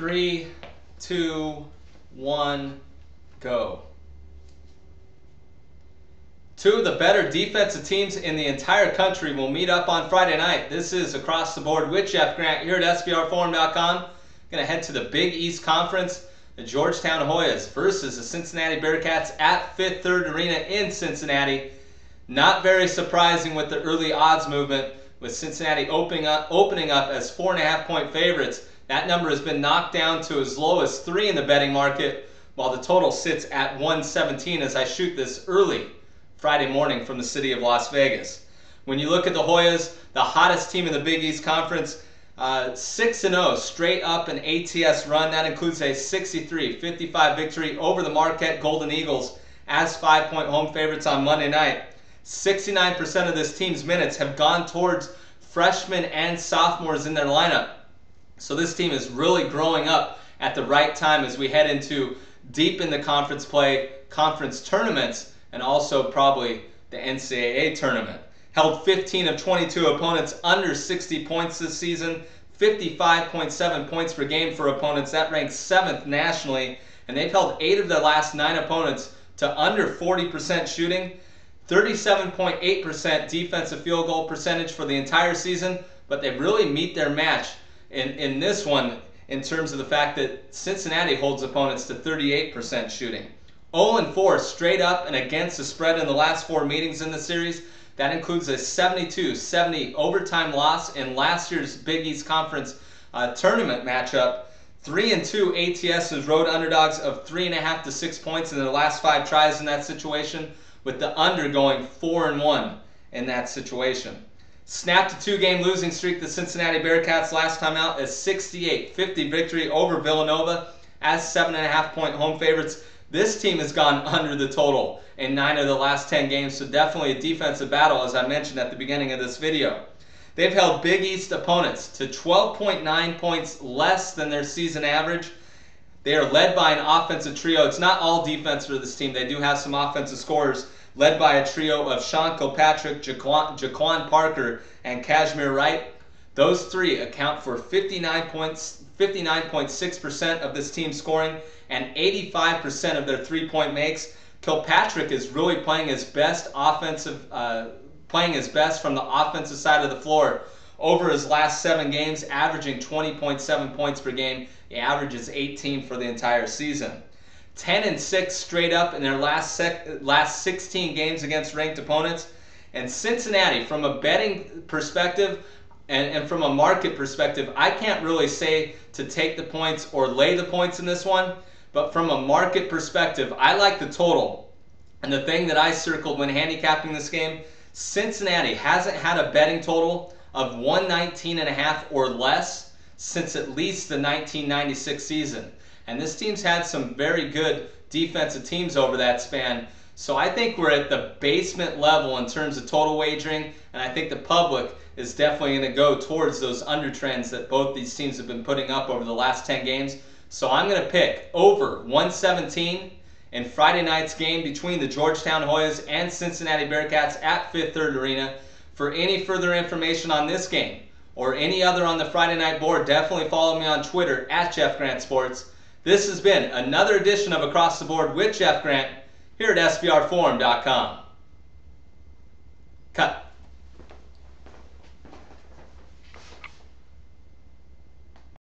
3, 2, 1, go. Two of the better defensive teams in the entire country will meet up on Friday night. This is Across the Board with Jeff Grant here at SBRforum.com. Going to head to the Big East Conference. The Georgetown Hoyas versus the Cincinnati Bearcats at Fifth Third Arena in Cincinnati. Not very surprising with the early odds movement, with Cincinnati opening up as 4.5-point favorites. That number has been knocked down to as low as 3 in the betting market, while the total sits at 117 as I shoot this early Friday morning from the city of Las Vegas. When you look at the Hoyas, the hottest team in the Big East Conference, 6-0 straight up an ATS run. That includes a 63-55 victory over the Marquette Golden Eagles as 5-point home favorites on Monday night. 69% of this team's minutes have gone towards freshmen and sophomores in their lineup. So this team is really growing up at the right time as we head into deep in the conference play, conference tournaments, and also probably the NCAA tournament. Held 15 of 22 opponents under 60 points this season, 55.7 points per game for opponents. That ranks 7th nationally, and they've held 8 of their last 9 opponents to under 40% shooting, 37.8% defensive field goal percentage for the entire season, but they really meet their match in this one in terms of the fact that Cincinnati holds opponents to 38% shooting. 0-4 straight up and against the spread in the last 4 meetings in the series. That includes a 72-70 overtime loss in last year's Big East Conference tournament matchup. 3-2 ATS as road underdogs of 3.5 to 6 points in their last 5 tries in that situation, with the under going 4-1 in that situation. Snapped a 2-game losing streak, the Cincinnati Bearcats last time out, a 68-50 victory over Villanova as 7.5-point home favorites. This team has gone under the total in 9 of the last 10 games, so definitely a defensive battle, as I mentioned at the beginning of this video. They've held Big East opponents to 12.9 points less than their season average. They are led by an offensive trio. It's not all defense for this team. They do have some offensive scorers, led by a trio of Sean Kilpatrick, Jaquan Parker, and Kashmir Wright. Those 3 account for 59.6% of this team's scoring and 85% of their 3-point makes. Kilpatrick is really playing his best from the offensive side of the floor over his last 7 games, averaging 20.7 points per game. He averages 18 for the entire season. 10-6 straight up in their last 16 games against ranked opponents. And Cincinnati, from a betting perspective and from a market perspective, I can't really say to take the points or lay the points in this one, but from a market perspective, I like the total. And the thing that I circled when handicapping this game, Cincinnati hasn't had a betting total of 119.5 or less since at least the 1996 season. And this team's had some very good defensive teams over that span. So I think we're at the basement level in terms of total wagering, and I think the public is definitely going to go towards those under trends that both these teams have been putting up over the last 10 games. So I'm going to pick over 117 in Friday night's game between the Georgetown Hoyas and Cincinnati Bearcats at Fifth Third Arena. For any further information on this game or any other on the Friday night board, definitely follow me on Twitter at Jeff Grant Sports. This has been another edition of Across the Board with Jeff Grant here at SBRforum.com. Cut.